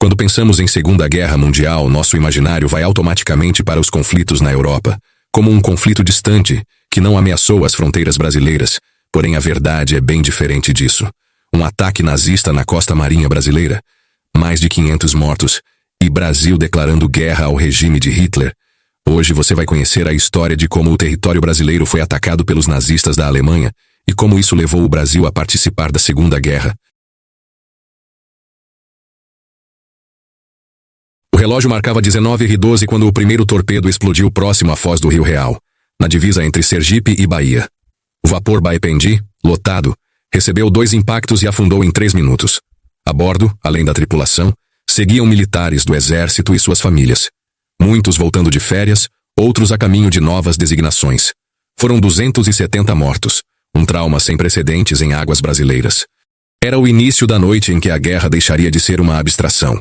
Quando pensamos em Segunda Guerra Mundial, nosso imaginário vai automaticamente para os conflitos na Europa, como um conflito distante, que não ameaçou as fronteiras brasileiras. Porém, a verdade é bem diferente disso. Um ataque nazista na costa marinha brasileira, mais de 500 mortos, e Brasil declarando guerra ao regime de Hitler. Hoje você vai conhecer a história de como o território brasileiro foi atacado pelos nazistas da Alemanha e como isso levou o Brasil a participar da Segunda Guerra. O relógio marcava 19h12 quando o primeiro torpedo explodiu próximo à foz do Rio Real, na divisa entre Sergipe e Bahia. O vapor Baipendi, lotado, recebeu 2 impactos e afundou em 3 minutos. A bordo, além da tripulação, seguiam militares do exército e suas famílias. Muitos voltando de férias, outros a caminho de novas designações. Foram 270 mortos, um trauma sem precedentes em águas brasileiras. Era o início da noite em que a guerra deixaria de ser uma abstração.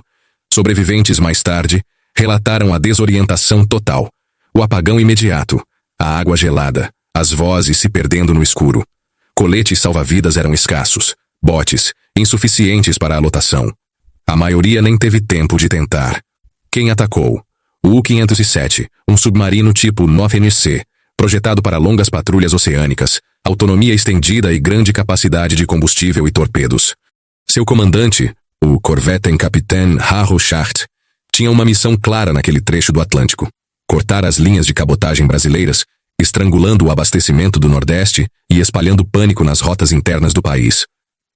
Sobreviventes mais tarde relataram a desorientação total, o apagão imediato, a água gelada, as vozes se perdendo no escuro. Coletes salva-vidas eram escassos, botes, insuficientes para a lotação. A maioria nem teve tempo de tentar. Quem atacou? O U-507, um submarino tipo 9NC, projetado para longas patrulhas oceânicas, autonomia estendida e grande capacidade de combustível e torpedos. Seu comandante, o Korvettenkapitän Harro Schacht, tinha uma missão clara naquele trecho do Atlântico: cortar as linhas de cabotagem brasileiras, estrangulando o abastecimento do Nordeste e espalhando pânico nas rotas internas do país.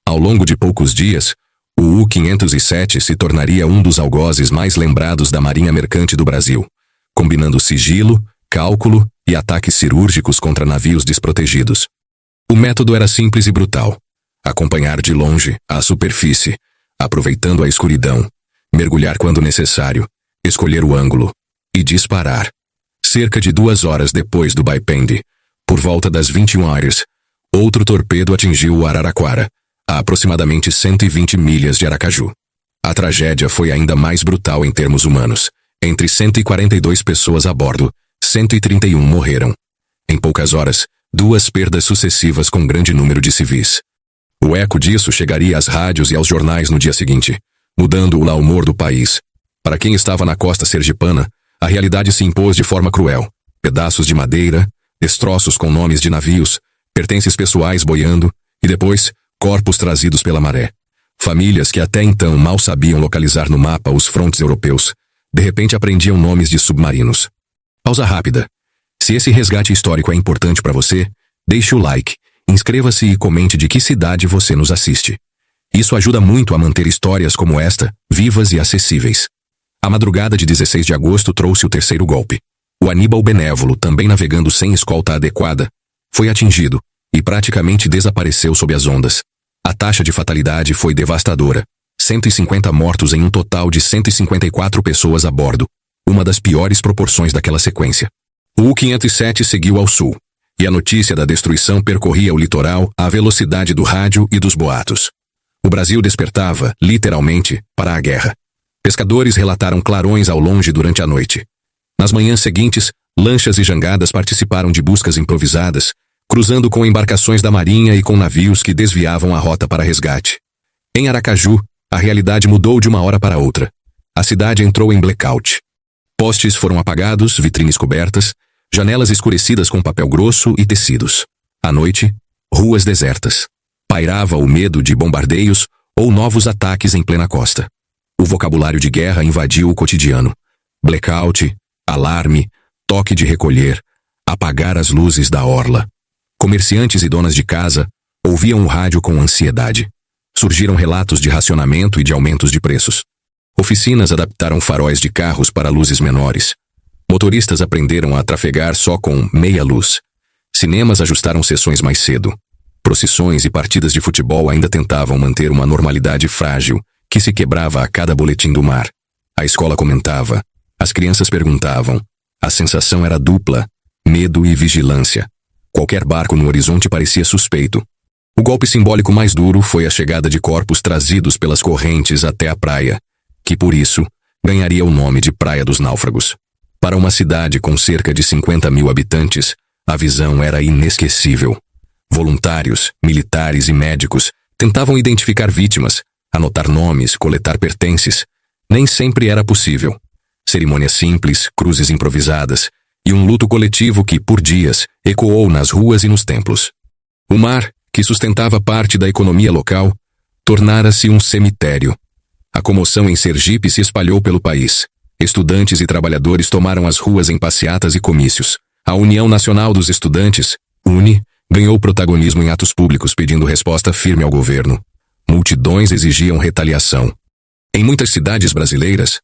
Ao longo de poucos dias, o U-507 se tornaria um dos algozes mais lembrados da Marinha Mercante do Brasil, combinando sigilo, cálculo e ataques cirúrgicos contra navios desprotegidos. O método era simples e brutal: acompanhar de longe, à superfície, aproveitando a escuridão, mergulhar quando necessário, escolher o ângulo e disparar. Cerca de 2 horas depois do Baipendi, por volta das 21h, outro torpedo atingiu o Araraquara, a aproximadamente 120 milhas de Aracaju. A tragédia foi ainda mais brutal em termos humanos. Entre 142 pessoas a bordo, 131 morreram. Em poucas horas, 2 perdas sucessivas com grande número de civis. O eco disso chegaria às rádios e aos jornais no dia seguinte, mudando o humor do país. Para quem estava na costa sergipana, a realidade se impôs de forma cruel. Pedaços de madeira, destroços com nomes de navios, pertences pessoais boiando, e depois, corpos trazidos pela maré. Famílias que até então mal sabiam localizar no mapa os frontes europeus, de repente aprendiam nomes de submarinos. Pausa rápida. Se esse resgate histórico é importante para você, deixe o like, inscreva-se e comente de que cidade você nos assiste. Isso ajuda muito a manter histórias como esta, vivas e acessíveis. A madrugada de 16 de agosto trouxe o terceiro golpe. O Aníbal Benévolo, também navegando sem escolta adequada, foi atingido e praticamente desapareceu sob as ondas. A taxa de fatalidade foi devastadora. 150 mortos em um total de 154 pessoas a bordo. Uma das piores proporções daquela sequência. O U-507 seguiu ao sul, e a notícia da destruição percorria o litoral à velocidade do rádio e dos boatos. O Brasil despertava, literalmente, para a guerra. Pescadores relataram clarões ao longe durante a noite. Nas manhãs seguintes, lanchas e jangadas participaram de buscas improvisadas, cruzando com embarcações da marinha e com navios que desviavam a rota para resgate. Em Aracaju, a realidade mudou de uma hora para outra. A cidade entrou em blackout. Postes foram apagados, vitrines cobertas, janelas escurecidas com papel grosso e tecidos. À noite, ruas desertas. Pairava o medo de bombardeios ou novos ataques em plena costa. O vocabulário de guerra invadiu o cotidiano. Blackout, alarme, toque de recolher, apagar as luzes da orla. Comerciantes e donas de casa ouviam o rádio com ansiedade. Surgiram relatos de racionamento e de aumentos de preços. Oficinas adaptaram faróis de carros para luzes menores. Motoristas aprenderam a trafegar só com meia luz. Cinemas ajustaram sessões mais cedo. Procissões e partidas de futebol ainda tentavam manter uma normalidade frágil, que se quebrava a cada boletim do mar. A escola comentava. As crianças perguntavam. A sensação era dupla: medo e vigilância. Qualquer barco no horizonte parecia suspeito. O golpe simbólico mais duro foi a chegada de corpos trazidos pelas correntes até a praia, que por isso ganharia o nome de Praia dos Náufragos. Para uma cidade com cerca de 50 mil habitantes, a visão era inesquecível. Voluntários, militares e médicos tentavam identificar vítimas, anotar nomes, coletar pertences. Nem sempre era possível. Cerimônias simples, cruzes improvisadas e um luto coletivo que, por dias, ecoou nas ruas e nos templos. O mar, que sustentava parte da economia local, tornara-se um cemitério. A comoção em Sergipe se espalhou pelo país. Estudantes e trabalhadores tomaram as ruas em passeatas e comícios. A União Nacional dos Estudantes, UNE, ganhou protagonismo em atos públicos pedindo resposta firme ao governo. Multidões exigiam retaliação. Em muitas cidades brasileiras,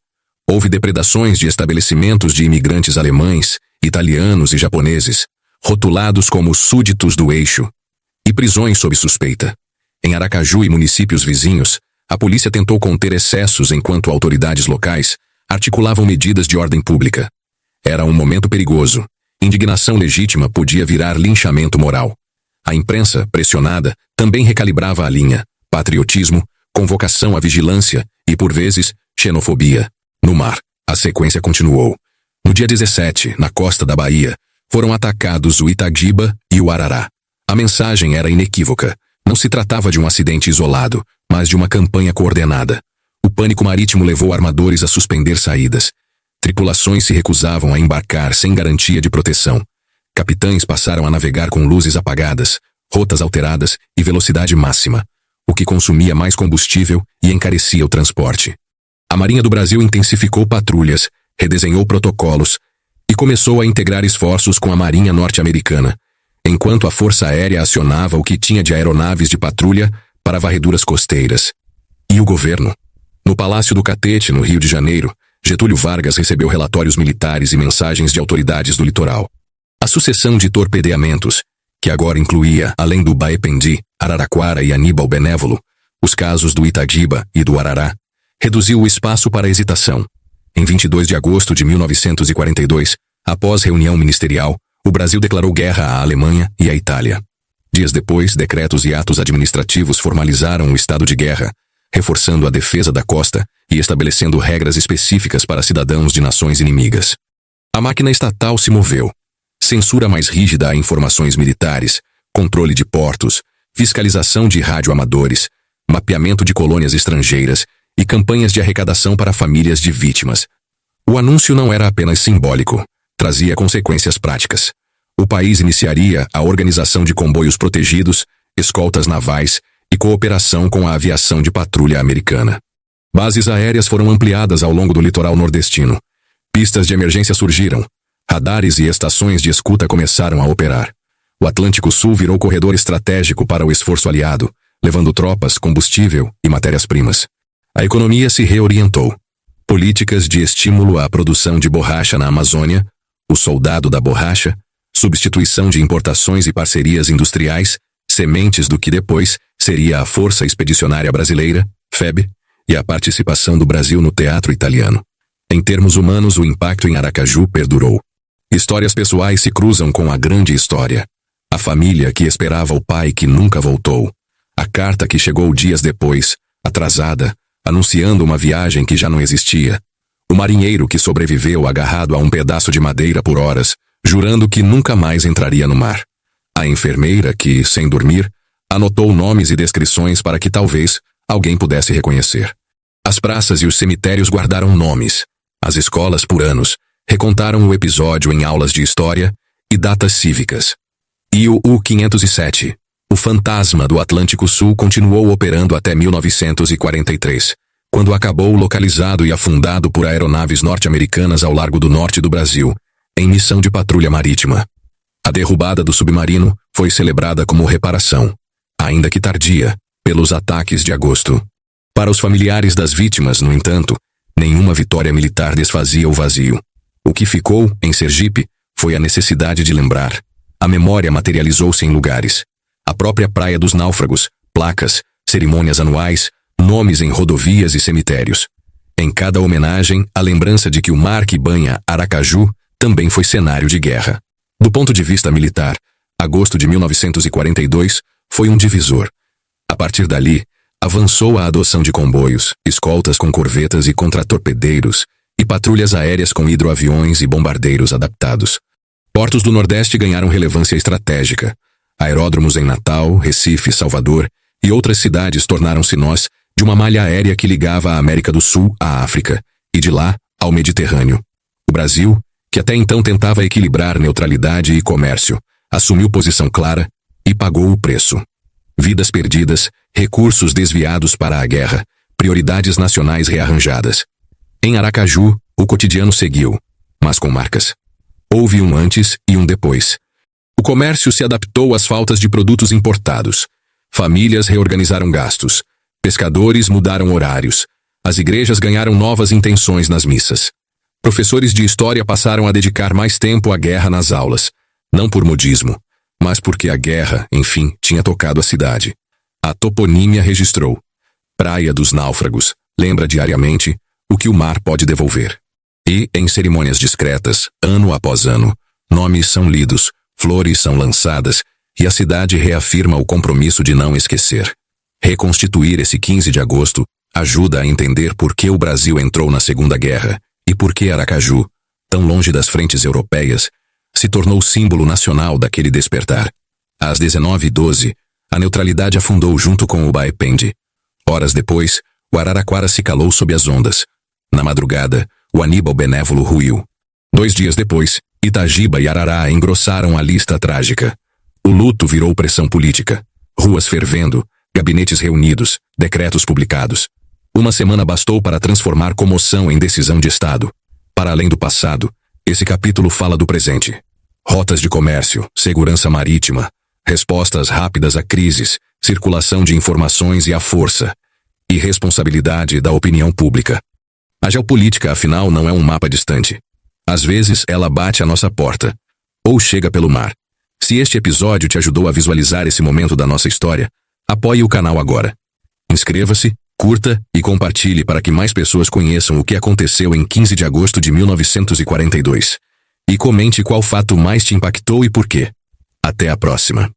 houve depredações de estabelecimentos de imigrantes alemães, italianos e japoneses, rotulados como súditos do eixo, e prisões sob suspeita. Em Aracaju e municípios vizinhos, a polícia tentou conter excessos enquanto autoridades locais articulavam medidas de ordem pública. Era um momento perigoso. Indignação legítima podia virar linchamento moral. A imprensa, pressionada, também recalibrava a linha. Patriotismo, convocação à vigilância e, por vezes, xenofobia. No mar, a sequência continuou. No dia 17, na costa da Bahia, foram atacados o Itagiba e o Arará. A mensagem era inequívoca. Não se tratava de um acidente isolado, mas de uma campanha coordenada. O pânico marítimo levou armadores a suspender saídas. Tripulações se recusavam a embarcar sem garantia de proteção. Capitães passaram a navegar com luzes apagadas, rotas alteradas e velocidade máxima, o que consumia mais combustível e encarecia o transporte. A Marinha do Brasil intensificou patrulhas, redesenhou protocolos e começou a integrar esforços com a Marinha norte-americana, enquanto a Força Aérea acionava o que tinha de aeronaves de patrulha para varreduras costeiras. E o governo? No Palácio do Catete, no Rio de Janeiro, Getúlio Vargas recebeu relatórios militares e mensagens de autoridades do litoral. A sucessão de torpedeamentos, que agora incluía, além do Baependi, Araraquara e Aníbal Benévolo, os casos do Itagiba e do Arará, reduziu o espaço para hesitação. Em 22 de agosto de 1942, após reunião ministerial, o Brasil declarou guerra à Alemanha e à Itália. Dias depois, decretos e atos administrativos formalizaram o estado de guerra, reforçando a defesa da costa e estabelecendo regras específicas para cidadãos de nações inimigas. A máquina estatal se moveu. Censura mais rígida a informações militares, controle de portos, fiscalização de radioamadores, mapeamento de colônias estrangeiras e campanhas de arrecadação para famílias de vítimas. O anúncio não era apenas simbólico, trazia consequências práticas. O país iniciaria a organização de comboios protegidos, escoltas navais e cooperação com a aviação de patrulha americana. Bases aéreas foram ampliadas ao longo do litoral nordestino. Pistas de emergência surgiram. Radares e estações de escuta começaram a operar. O Atlântico Sul virou corredor estratégico para o esforço aliado, levando tropas, combustível e matérias-primas. A economia se reorientou. Políticas de estímulo à produção de borracha na Amazônia, o soldado da borracha, substituição de importações e parcerias industriais, sementes do que depois seria a Força Expedicionária Brasileira, FEB, e a participação do Brasil no teatro italiano. Em termos humanos, o impacto em Aracaju perdurou. Histórias pessoais se cruzam com a grande história. A família que esperava o pai que nunca voltou. A carta que chegou dias depois, atrasada, anunciando uma viagem que já não existia. O marinheiro que sobreviveu agarrado a um pedaço de madeira por horas, jurando que nunca mais entraria no mar. A enfermeira que, sem dormir, anotou nomes e descrições para que talvez alguém pudesse reconhecer. As praças e os cemitérios guardaram nomes. As escolas, por anos, recontaram o episódio em aulas de história e datas cívicas. E o U-507, o fantasma do Atlântico Sul, continuou operando até 1943, quando acabou localizado e afundado por aeronaves norte-americanas ao largo do norte do Brasil, em missão de patrulha marítima. A derrubada do submarino foi celebrada como reparação, ainda que tardia, pelos ataques de agosto. Para os familiares das vítimas, no entanto, nenhuma vitória militar desfazia o vazio. O que ficou, em Sergipe, foi a necessidade de lembrar. A memória materializou-se em lugares. A própria Praia dos Náufragos, placas, cerimônias anuais, nomes em rodovias e cemitérios. Em cada homenagem, a lembrança de que o mar que banha Aracaju também foi cenário de guerra. Do ponto de vista militar, agosto de 1942 foi um divisor. A partir dali, avançou a adoção de comboios, escoltas com corvetas e contratorpedeiros, e patrulhas aéreas com hidroaviões e bombardeiros adaptados. Portos do Nordeste ganharam relevância estratégica. Aeródromos em Natal, Recife, Salvador e outras cidades tornaram-se nós de uma malha aérea que ligava a América do Sul à África, e de lá ao Mediterrâneo. O Brasil, que até então tentava equilibrar neutralidade e comércio, assumiu posição clara e pagou o preço. Vidas perdidas, recursos desviados para a guerra, prioridades nacionais rearranjadas. Em Aracaju, o cotidiano seguiu, mas com marcas. Houve um antes e um depois. O comércio se adaptou às faltas de produtos importados. Famílias reorganizaram gastos. Pescadores mudaram horários. As igrejas ganharam novas intenções nas missas. Professores de história passaram a dedicar mais tempo à guerra nas aulas. Não por modismo, mas porque a guerra, enfim, tinha tocado a cidade. A toponímia registrou. Praia dos Náufragos lembra diariamente o que o mar pode devolver. E, em cerimônias discretas, ano após ano, nomes são lidos, flores são lançadas, e a cidade reafirma o compromisso de não esquecer. Reconstituir esse 15 de agosto ajuda a entender por que o Brasil entrou na Segunda Guerra e por que Aracaju, tão longe das frentes europeias, se tornou símbolo nacional daquele despertar. Às 19h12, a neutralidade afundou junto com o Baependi. Horas depois, o Araraquara se calou sob as ondas. Na madrugada, o Aníbal Benévolo ruiu. 2 dias depois, Itagiba e Arará engrossaram a lista trágica. O luto virou pressão política. Ruas fervendo, gabinetes reunidos, decretos publicados. Uma semana bastou para transformar comoção em decisão de Estado. Para além do passado, esse capítulo fala do presente. Rotas de comércio, segurança marítima, respostas rápidas a crises, circulação de informações e a força. E responsabilidade da opinião pública. A geopolítica, afinal, não é um mapa distante. Às vezes, ela bate à nossa porta. Ou chega pelo mar. Se este episódio te ajudou a visualizar esse momento da nossa história, apoie o canal agora. Inscreva-se, curta e compartilhe para que mais pessoas conheçam o que aconteceu em 15 de agosto de 1942. E comente qual fato mais te impactou e por quê. Até a próxima.